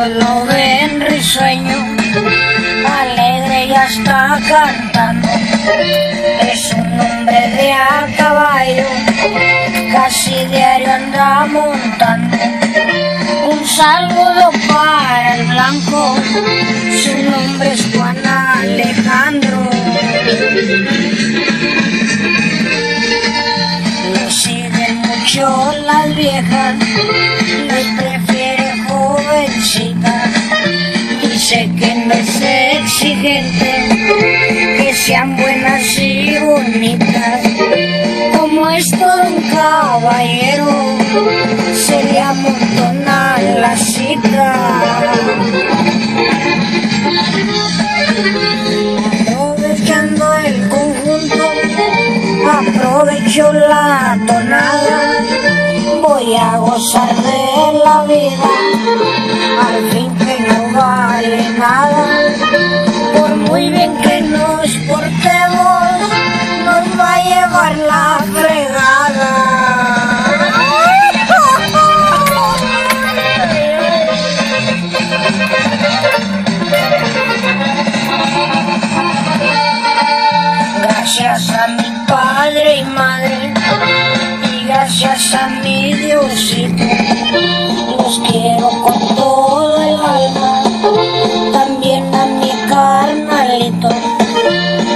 muchos lo ven risueño, alegre y hasta cantando. Es un hombre de a caballo, casi diario anda montando. Un saludo para el blanco, su nombre es Juan Alejandro. Le siguen mucho las viejas, le prefiere jovencitas. Dice que no es exigente, que sean buenas y bonitas. Como es todo un caballero, se le amontona la cita. Aprovechando el conjunto, aprovecho la tonada, voy a gozar de la vida, al fin que no vale nada. Por muy bien que nos portemos, nos va a llevar la fregada. Gracias a mi padre y madre, y gracias a mi Diosito, los quiero con todo el alma. También a mi carnalito,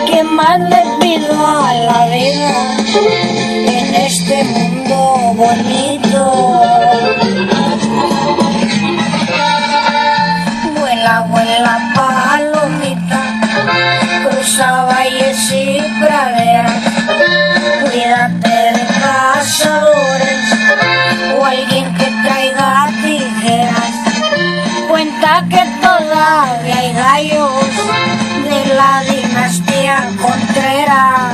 que más le pido a la vida en este mundo bonito. Vuela, vuela palomita, cruza valles y praderas, cuídate de cazadores o alguien que traiga tijeras. Cuenta que todavía hay gallos de la dinastía Contreras.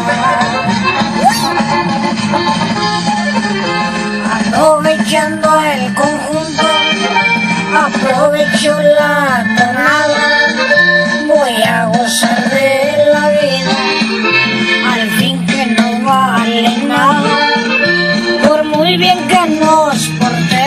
Aprovechando el conjunto, aprovecho la tonada, voy a gozar de la vida, al fin que no vale nada. Por muy bien que nos portemos,